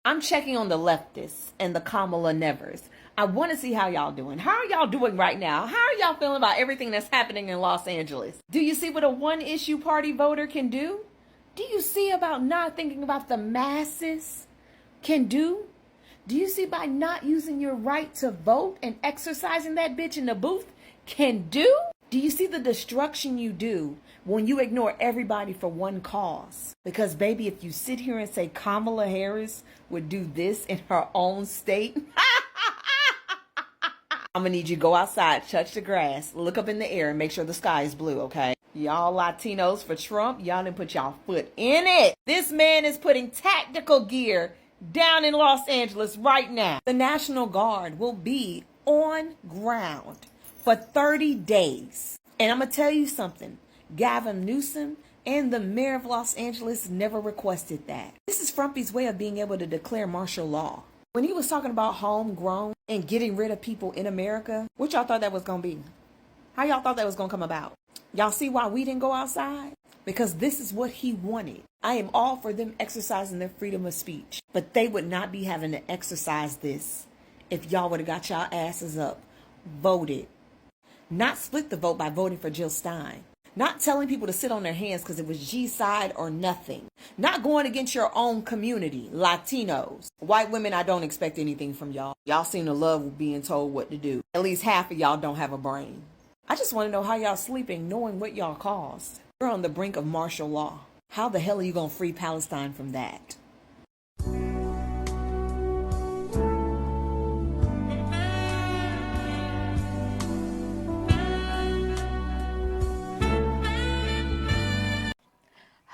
I'm checking on the leftists and the Kamala Nevers. I want to see how y'all doing. How are y'all doing right now? How are y'all feeling about everything that's happening in Los Angeles? Do you see what a one-issue party voter can do? Do you see about not thinking about the masses can do? Do you see by not using your right to vote and exercising that bitch in the booth can do? Do you see the destruction you do when you ignore everybody for one cause? Because baby, if you sit here and say Kamala Harris would do this in her own state, I'm gonna need you to go outside, touch the grass, look up in the air, and make sure the sky is blue, okay? Y'all Latinos for Trump, y'all didn't put y'all foot in it. This man is putting tactical gear down in Los Angeles right now. The National Guard will be on ground for 30 days. And I'm gonna tell you something. Gavin Newsom and the mayor of Los Angeles never requested that. This is Frumpy's way of being able to declare martial law. When he was talking about homegrown and getting rid of people in America, what y'all thought that was gonna be? How y'all thought that was gonna come about? Y'all see why we didn't go outside? Because this is what he wanted. I am all for them exercising their freedom of speech, but they would not be having to exercise this if y'all would have got y'all asses up, voted. Not split the vote by voting for Jill Stein. Not telling people to sit on their hands because it was G side or nothing. Not going against your own community, Latinos. White women, I don't expect anything from y'all. Y'all seem to love being told what to do. At least half of y'all don't have a brain. I just want to know how y'all sleeping knowing what y'all caused. We're on the brink of martial law. How the hell are you going to free Palestine from that?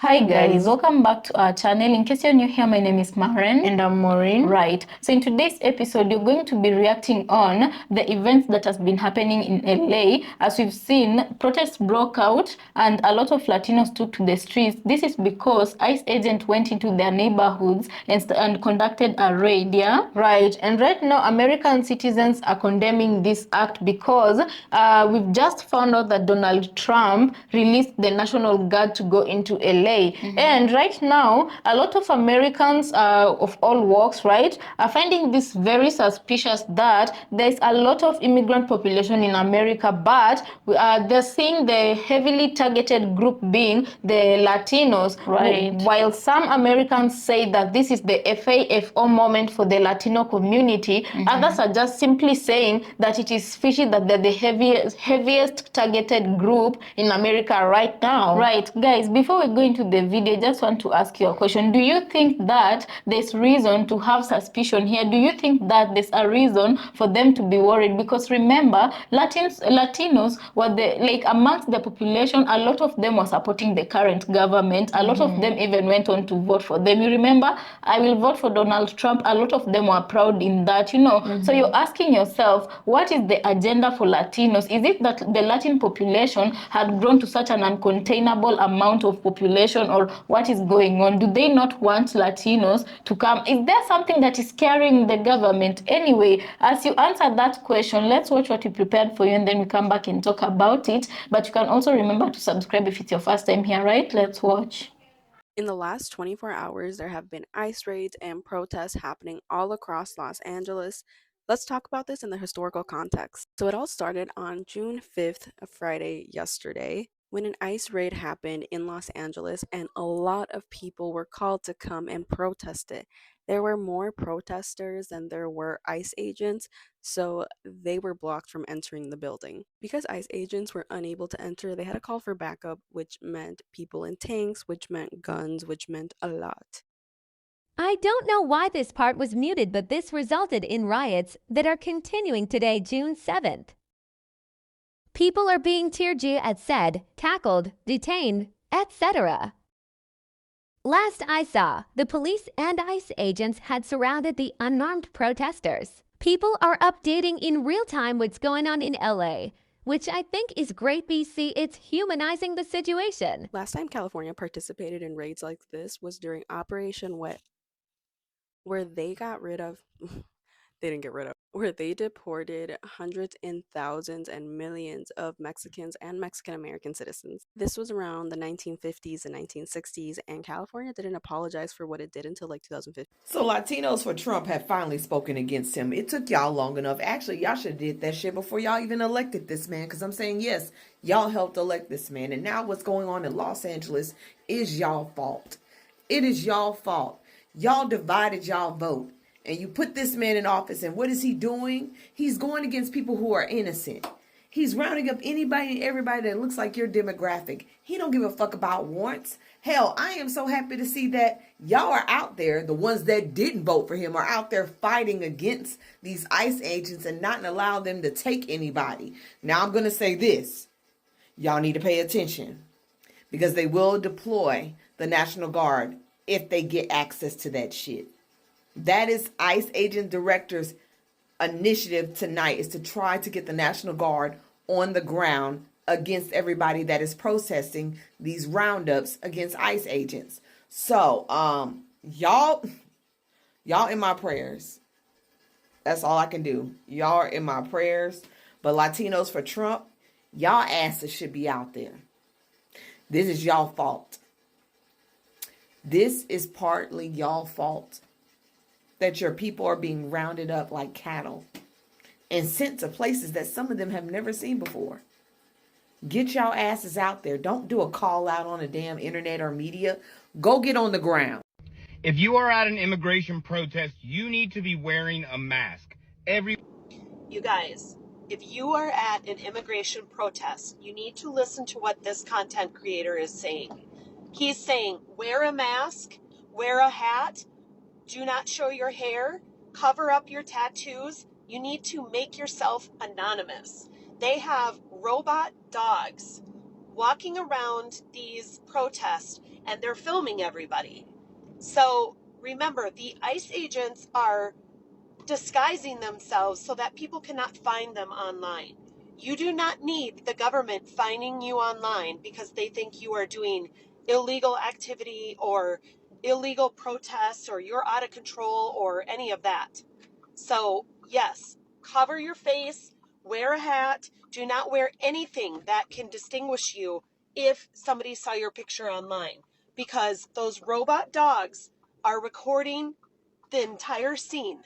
Hi guys, welcome back to our channel. In case you're new here, my name is Maren. And I'm Maureen. Right. So in today's episode, you're going to be reacting on the events that has been happening in LA. As we've seen, protests broke out and a lot of Latinos took to the streets. This is because ICE agents went into their neighborhoods and conducted a raid, yeah? Right. And right now, American citizens are condemning this act because we've just found out that Donald Trump released the National Guard to go into LA. And right now, a lot of Americans of all walks, right, are finding this very suspicious that there's a lot of immigrant population in America, but they're seeing the heavily targeted group being the Latinos. Right. While some Americans say that this is the FAFO moment for the Latino community, others are just simply saying that it is fishy that they're the heaviest targeted group in America right now. Right, guys, before we go into the video, I just want to ask you a question. Do you think that there's reason to have suspicion here? Do you think that there's a reason for them to be worried? Because remember, Latinos were amongst the population, a lot of them were supporting the current government. A lot of them even went on to vote for them. You remember, I will vote for Donald Trump. A lot of them were proud in that, you know. So you're asking yourself, what is the agenda for Latinos? Is it that the Latin population had grown to such an uncontainable amount of population, or what is going on? Do they not want Latinos to come? Is there something that is carrying the government? Anyway, as you answer that question, let's watch what we prepared for you and then we come back and talk about it. But you can also remember to subscribe if it's your first time here, right? Let's watch. In the last 24 hours, there have been ICE raids and protests happening all across Los Angeles. Let's talk about this in the historical context. So it all started on June 5th, a Friday yesterday, when an ICE raid happened in Los Angeles and a lot of people were called to come and protest it. There were more protesters than there were ICE agents, so they were blocked from entering the building. Because ICE agents were unable to enter, they had to call for backup, which meant people in tanks, which meant guns, which meant a lot. I don't know why this part was muted, but this resulted in riots that are continuing today, June 7th. People are being tear-gassed, tackled, detained, etc. Last I saw, the police and ICE agents had surrounded the unarmed protesters. People are updating in real time what's going on in LA, which I think is great BC. It's humanizing the situation. Last time California participated in raids like this was during Operation Wet, where they got rid of they didn't get rid of, where they deported hundreds and thousands and millions of Mexicans and Mexican American citizens. This was around the 1950s and 1960s, and California didn't apologize for what it did until like 2015. So Latinos for Trump have finally spoken against him. It took y'all long enough. Actually, y'all should have did that shit before y'all even elected this man. Because I'm saying, yes, y'all helped elect this man. And now what's going on in Los Angeles is y'all fault. It is y'all fault. Y'all divided y'all vote. And you put this man in office. And what is he doing? He's going against people who are innocent. He's rounding up anybody and everybody that looks like your demographic. He don't give a fuck about warrants. Hell, I am so happy to see that y'all are out there. The ones that didn't vote for him are out there fighting against these ICE agents and not allow them to take anybody. Now I'm going to say this. Y'all need to pay attention because they will deploy the National Guard if they get access to that shit. That is ICE agent director's initiative tonight, is to try to get the National Guard on the ground against everybody that is protesting these roundups against ICE agents. So, y'all in my prayers. That's all I can do. Y'all are in my prayers. But Latinos for Trump, y'all asses should be out there. This is y'all fault. This is partly y'all fault that your people are being rounded up like cattle and sent to places that some of them have never seen before. Get y'all asses out there. Don't do a call out on the damn internet or media. Go get on the ground. If you are at an immigration protest, you need to be wearing a mask. You guys, if you are at an immigration protest, you need to listen to what this content creator is saying. He's saying, wear a mask, wear a hat, do not show your hair, cover up your tattoos. You need to make yourself anonymous. They have robot dogs walking around these protests and they're filming everybody. So remember, the ICE agents are disguising themselves so that people cannot find them online. You do not need the government finding you online because they think you are doing illegal activity or illegal protests or you're out of control or any of that. So yes, cover your face, wear a hat, do not wear anything that can distinguish you if somebody saw your picture online, because those robot dogs are recording the entire scene.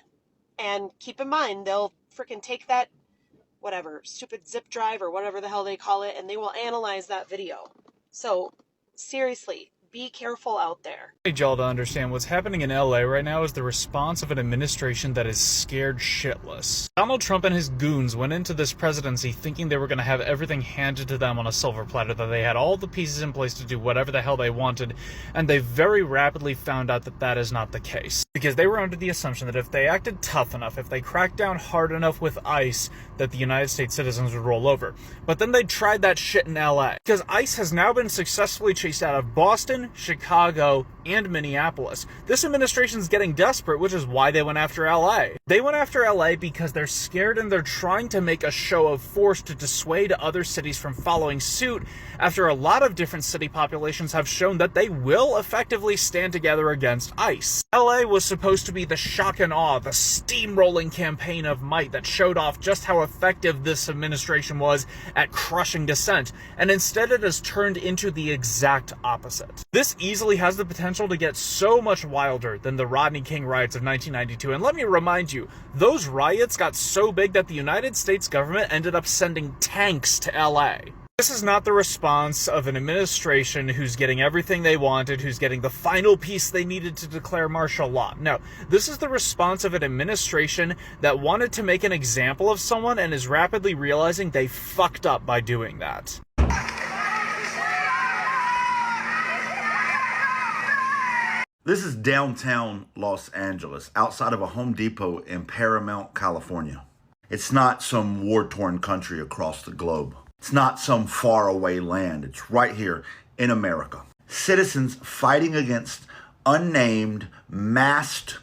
And keep in mind, they'll freaking take that whatever stupid zip drive or whatever the hell they call it, and they will analyze that video. So seriously, be careful out there. I need y'all to understand what's happening in LA right now is the response of an administration that is scared shitless. Donald Trump and his goons went into this presidency thinking they were going to have everything handed to them on a silver platter, that they had all the pieces in place to do whatever the hell they wanted, and they very rapidly found out that that is not the case. Because they were under the assumption that if they acted tough enough, if they cracked down hard enough with ICE, that the United States citizens would roll over. But then they tried that shit in LA. Because ICE has now been successfully chased out of Boston, Chicago, and Minneapolis. This administration's getting desperate, which is why they went after LA. They went after LA because they're scared and they're trying to make a show of force to dissuade other cities from following suit after a lot of different city populations have shown that they will effectively stand together against ICE. LA was supposed to be the shock and awe, the steamrolling campaign of might that showed off just how effective this administration was at crushing dissent, and instead it has turned into the exact opposite. This easily has the potential to get so much wilder than the Rodney King riots of 1992, and let me remind you, those riots got so big that the United States government ended up sending tanks to LA. This is not the response of an administration who's getting everything they wanted, who's getting the final piece they needed to declare martial law. No, this is the response of an administration that wanted to make an example of someone and is rapidly realizing they fucked up by doing that. This is downtown Los Angeles, outside of a Home Depot in Paramount, California. It's not some war-torn country across the globe. It's not some faraway land. It's right here in America. Citizens fighting against unnamed, masked,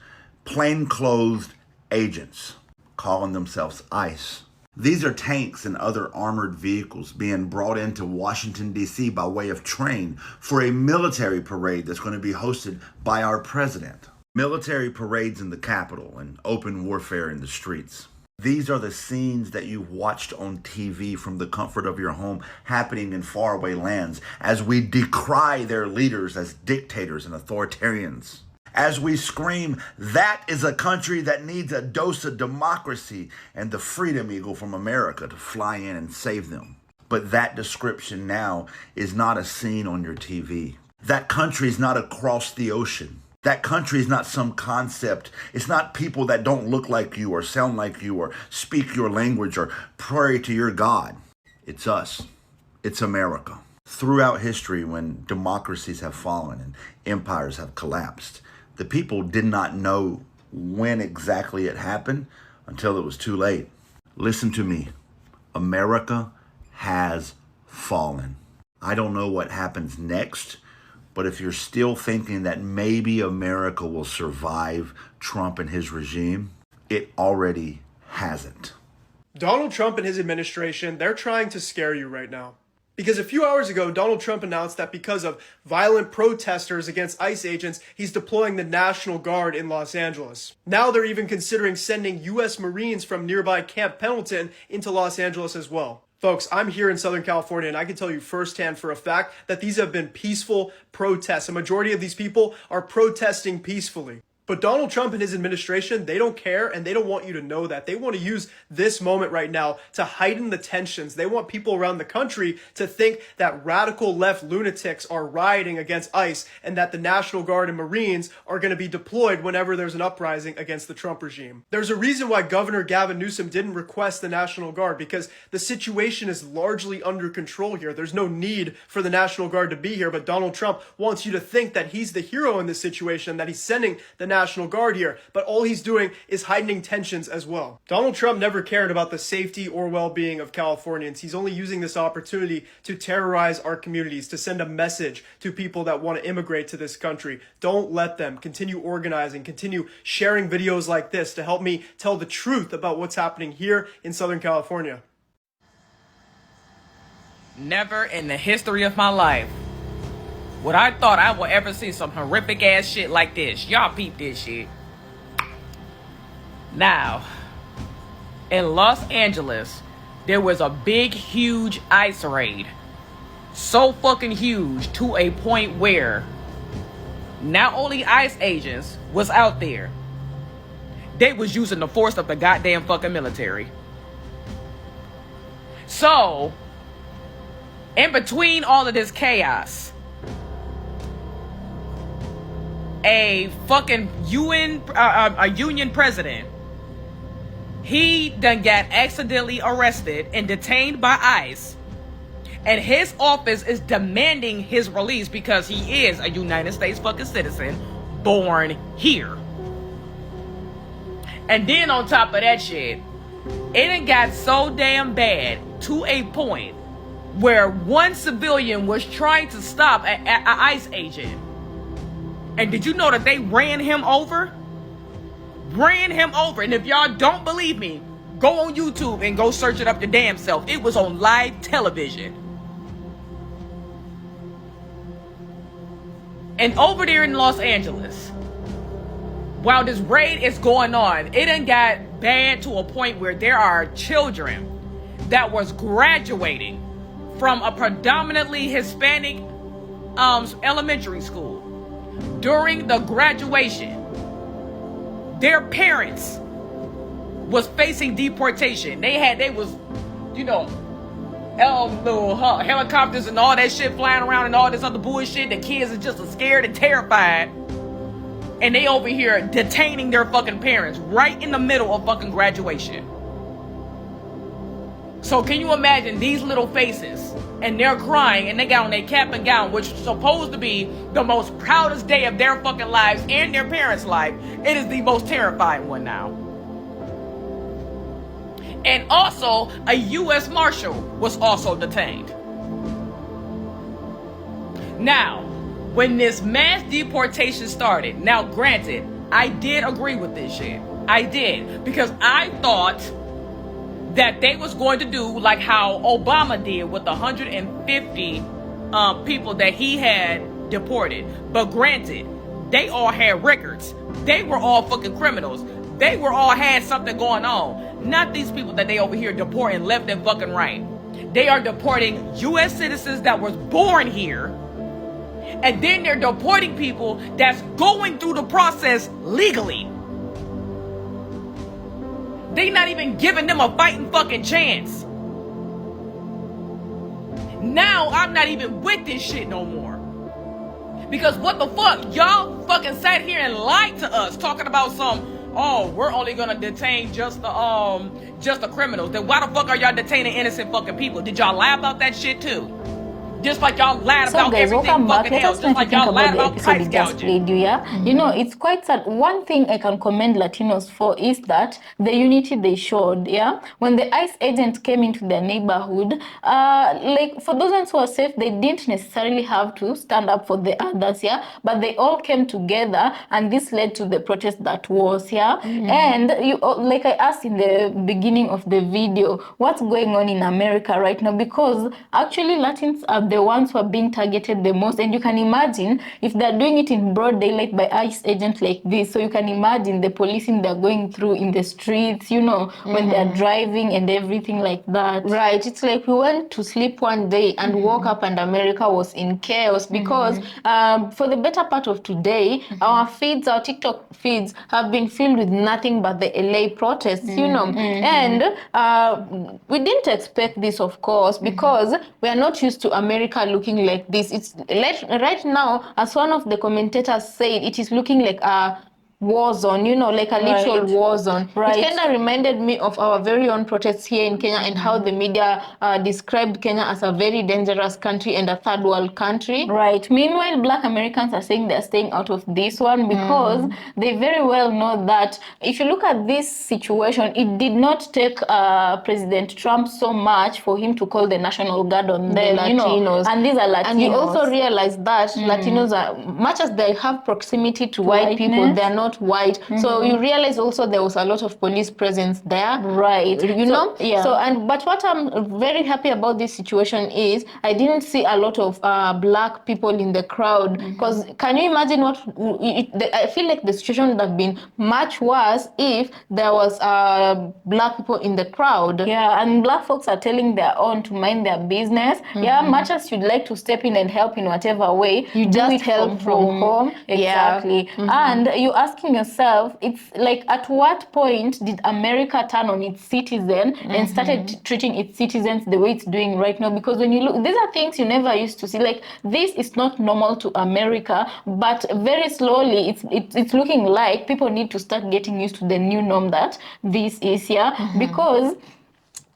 plainclothes agents, calling themselves ICE. These are tanks and other armored vehicles being brought into Washington, D.C. by way of train for a military parade that's going to be hosted by our president. military parades in the Capitol, and open warfare in the streets. These are the scenes that you watched on TV from the comfort of your home happening in faraway lands as we decry their leaders as dictators and authoritarians. As we scream, that is a country that needs a dose of democracy and the freedom eagle from America to fly in and save them. But that description now is not a scene on your TV. That country is not across the ocean. That country is not some concept. It's not people that don't look like you or sound like you or speak your language or pray to your God. It's us. It's America. Throughout history, when democracies have fallen and empires have collapsed, the people did not know when exactly it happened until it was too late. Listen to me. America has fallen. I don't know what happens next, but if you're still thinking that maybe America will survive Trump and his regime, it already hasn't. Donald Trump and his administration, they're trying to scare you right now. Because a few hours ago, Donald Trump announced that because of violent protesters against ICE agents, he's deploying the National Guard in Los Angeles. Now they're even considering sending U.S. Marines from nearby Camp Pendleton into Los Angeles as well. Folks, I'm here in Southern California, and I can tell you firsthand for a fact that these have been peaceful protests. A majority of these people are protesting peacefully. But Donald Trump and his administration, they don't care, and they don't want you to know that. They want to use this moment right now to heighten the tensions. They want people around the country to think that radical left lunatics are rioting against ICE and that the National Guard and Marines are going to be deployed whenever there's an uprising against the Trump regime. There's a reason why Governor Gavin Newsom didn't request the National Guard, because the situation is largely under control here. There's no need for the National Guard to be here, but Donald Trump wants you to think that he's the hero in this situation, that he's sending the National Guard here, but all he's doing is heightening tensions as well. Donald Trump never cared about the safety or well-being of Californians. He's only using this opportunity to terrorize our communities, to send a message to people that want to immigrate to this country. Don't let them. Continue organizing, continue sharing videos like this to help me tell the truth about what's happening here in Southern California. Never in the history of my life would I thought I would ever see some horrific ass shit like this. Y'all peep this shit. Now, in Los Angeles, there was a big, huge ICE raid. So fucking huge to a point where not only ICE agents was out there, they was using the force of the goddamn fucking military. So, in between all of this chaos, a fucking union president, he done got accidentally arrested and detained by ICE, and his office is demanding his release because he is a United States fucking citizen born here. And then on top of that shit, it done got so damn bad to a point where one civilian was trying to stop an ICE agent. And did you know that they ran him over? Ran him over. And if y'all don't believe me, go on YouTube and go search it up your damn self. It was on live television. And over there in Los Angeles, while this raid is going on, it done got bad to a point where there are children that was graduating from a predominantly Hispanic elementary school. During the graduation, their parents was facing deportation. They was, you know, little helicopters and all that shit flying around and all this other bullshit. The kids are just scared and terrified. And they over here detaining their fucking parents right in the middle of fucking graduation. So can you imagine these little faces? And they're crying and they got on their cap and gown, which is supposed to be the most proudest day of their fucking lives and their parents' life. It is the most terrifying one now. And also, a U.S. Marshal was also detained. Now, when this mass deportation started, now granted, I did agree with this shit. I did. Because I thought that they was going to do like how Obama did with the 150 people that he had deported. But granted, they all had records. they were all fucking criminals. They were all had something going on. Not these people that they over here deporting left and fucking right. They are deporting U.S. citizens that was born here. And then they're deporting people that's going through the process legally. They not even giving them a fighting fucking chance. Now I'm not even with this shit no more. Because what the fuck? Y'all fucking sat here and lied to us talking about we're only gonna detain just the criminals. Then why the fuck are y'all detaining innocent fucking people? Did y'all lie about that shit too? Just like y'all lied about guys, everything fucking else. Just like y'all lied about price just gouging. played you, yeah? You know, it's quite sad. One thing I can commend Latinos for is that the unity they showed, yeah? When the ICE agent came into their neighborhood, like for those ones who are safe, they didn't necessarily have to stand up for the others, yeah? But they all came together and this led to the protest that was, yeah? And you, like I asked in the beginning of the video, what's going on in America right now? Because actually Latins are the ones who are being targeted the most, and you can imagine if they're doing it in broad daylight by ICE agents like this, so you can imagine the policing they're going through in the streets, you know, when they're driving and everything like that. Right, it's like we went to sleep one day and woke up and America was in chaos because for the better part of today, our feeds, our TikTok feeds have been filled with nothing but the LA protests, you know, and we didn't expect this, of course, because we are not used to America looking like this. It's right now, as one of the commentators said, it is looking like a war zone, you know, like a literal war zone. It kind of reminded me of our very own protests here in Kenya and how the media described Kenya as a very dangerous country and a third world country. Right. Meanwhile, Black Americans are saying they're staying out of this one because they very well know that if you look at this situation, it did not take President Trump so much for him to call the National Guard on them, Latinos. you know, and these are Latinos. And you also realize that Latinos are, much as they have proximity to white people, they are not white. So you realize also there was a lot of police presence there. Right. You know? Yeah. So, but what I'm very happy about this situation is I didn't see a lot of black people in the crowd. Because can you imagine what, I feel like the situation would have been much worse if there was black people in the crowd. Yeah, and black folks are telling their own to mind their business. Yeah, much as you'd like to step in and help in whatever way, you just help from home. Exactly. And you asking yourself, it's like, at what point did America turn on its citizen and started treating its citizens the way it's doing right now? Because when you look, these are things you never used to see. Like, this is not normal to America, but very slowly it's looking like people need to start getting used to the new norm that this is here. Because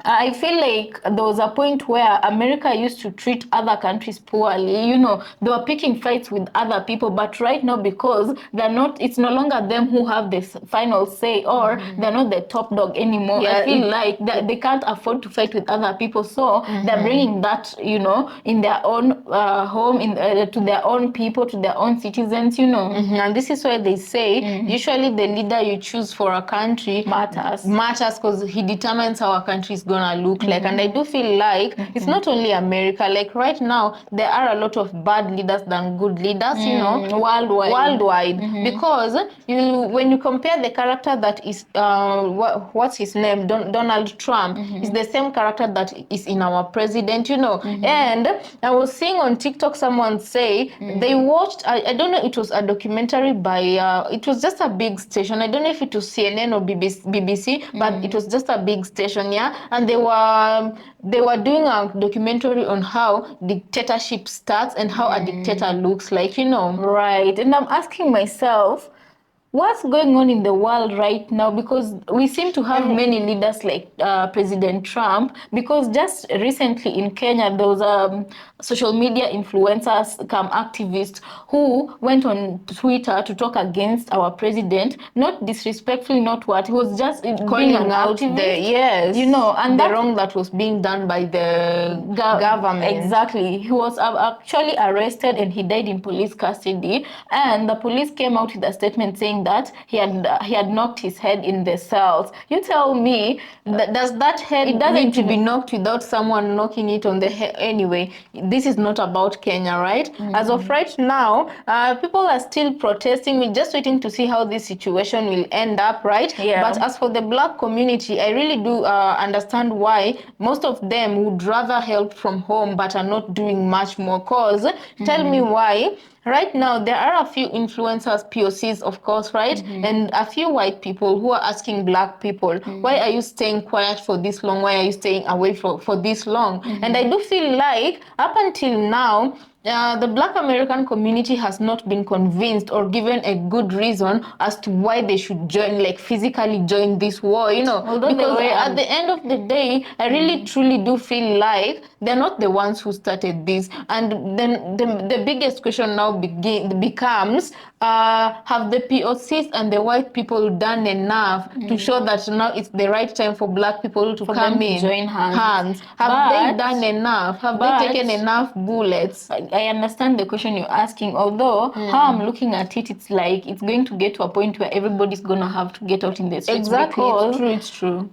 I feel like there was a point where America used to treat other countries poorly. You know, they were picking fights with other people, but right now, because they're not, it's no longer them who have the final say, or they're not the top dog anymore. I feel like they can't afford to fight with other people, so they're bringing that, you know, in their own home, to their own people, to their own citizens, you know. And this is why they say usually the leader you choose for a country matters because he determines how a country is gonna look like. And I do feel like it's not only America. Like right now, there are a lot of bad leaders than good leaders, you know, worldwide. Because when you compare the character that is what's his name, Donald Trump, is the same character that is in our president, you know. And I was seeing on TikTok someone say they watched, I don't know, it was a documentary by it was just a big station. I don't know if it was CNN or BBC, but it was just a big station, yeah. And they were doing a documentary on how dictatorship starts and how a dictator looks like, you know. Right. And I'm asking myself, what's going on in the world right now? Because we seem to have many leaders like President Trump, because just recently in Kenya, there was social media influencers, activists who went on Twitter to talk against our president, not disrespectfully, not what, he was just calling out the, you know, and the wrong that was being done by the government. Exactly. He was actually arrested and he died in police custody, and the police came out with a statement saying saying that he had knocked his head in the cells. You tell me, does that head need to be knocked without someone knocking it on the head? Anyway, this is not about Kenya, right? As of right now, people are still protesting. We're just waiting to see how this situation will end up, right? Yeah. But as for the black community, I really do understand why most of them would rather help from home but are not doing much more. Cause tell me why. Right now, there are a few influencers, POCs, of course, right? And a few white people who are asking black people, why are you staying quiet for this long? Why are you staying away for this long? And I do feel like up until now, the black American community has not been convinced or given a good reason as to why they should join, like physically join this war, you know. Although because at the end of the day, I really truly do feel like they're not the ones who started this. And then the biggest question now becomes, have the POCs and the white people done enough to show that now it's the right time for black people to come them to in? join hands. Have they done enough? Have they taken enough bullets? I understand the question you're asking, although how I'm looking at it, it's like it's going to get to a point where everybody's going to have to get out in the streets. Exactly, Because, it's true.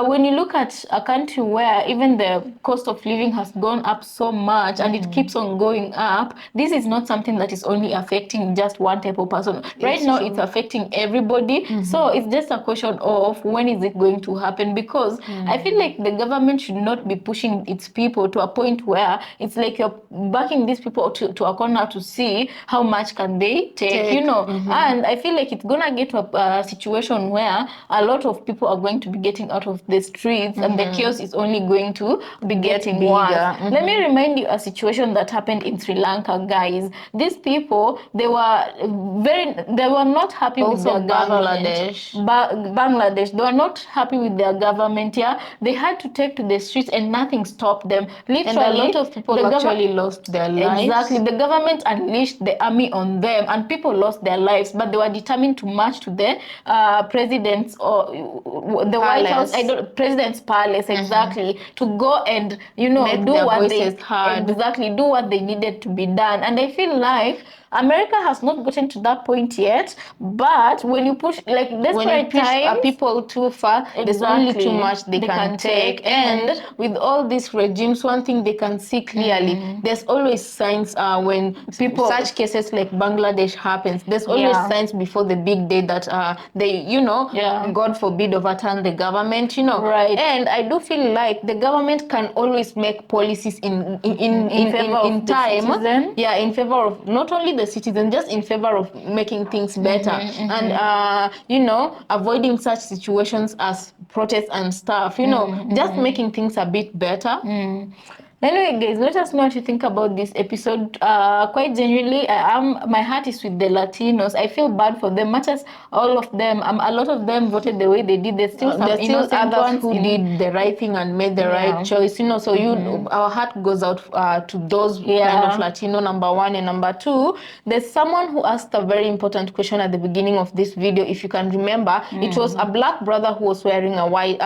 When you look at a country where even the cost of living has gone up so much and it keeps on going up, this is not something that is only affecting just one type of person. Right now, it's affecting everybody. So it's just a question of when is it going to happen? Because I feel like the government should not be pushing its people to a point where it's like you're backing these people to a corner to see how much can they take, you know. And I feel like it's gonna get to a situation where a lot of people are going to be getting out of the streets and the chaos is only going to be getting worse. Let me remind you a situation that happened in Sri Lanka, guys. These people, they were not happy with their government. Bangladesh, they were not happy with their government. Yeah, they had to take to the streets and nothing stopped them. Literally, and a lot of people actually lost their lives. Exactly. The government unleashed the army on them and people lost their lives, but they were determined to march to the president's or the White House, president's palace, exactly, to go and, you know, make do their what voices heard. Exactly, do what they needed to be done. And I feel like America has not gotten to that point yet, but when you push, like, desperate times, people too far, there's only too much they can take. And with all these regimes, one thing they can see clearly, there's always signs when people, such cases like Bangladesh happens, there's always signs before the big day that they, you know, God forbid, overturn the government, you know. Right. And I do feel like the government can always make policies in time. Yeah, in favor of not only the citizen, just in favor of making things better and you know, avoiding such situations as protests and stuff, you know, just making things a bit better. Anyway, guys, let us know what you think about this episode. Quite genuinely, my heart is with the Latinos. I feel bad for them, much as all of them, a lot of them voted the way they did. There's still some innocent others ones who did the right thing and made the right choice, you know. So our heart goes out to those kind of Latino, number one. And number two, there's someone who asked a very important question at the beginning of this video. If you can remember, it was a black brother who was wearing a white,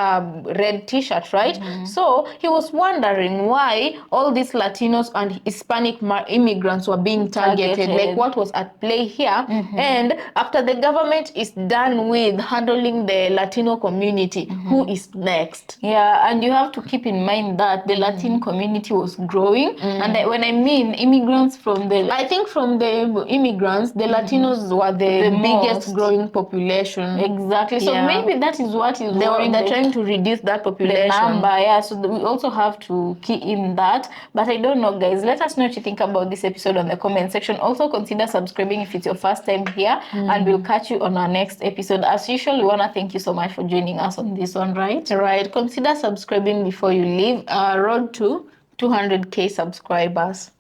red t-shirt, right? So he was wondering why all these Latinos and Hispanic immigrants were being targeted, like what was at play here. And after the government is done with handling the Latino community, who is next? Yeah, and you have to keep in mind that the Latin community was growing. And when I mean immigrants from the... I think from the immigrants, the Latinos were the biggest growing population. Exactly. So maybe that is what is worrying. They're trying to reduce that population. The number, yeah. So we also have to key in that. But I don't know, guys. Let us know what you think about this episode on the comment section. Also consider subscribing if it's your first time here. And we'll catch you on our next episode. As usual, we want to thank you so much for joining us on this one, right? Right. Consider subscribing before you leave. Road to 200K subscribers.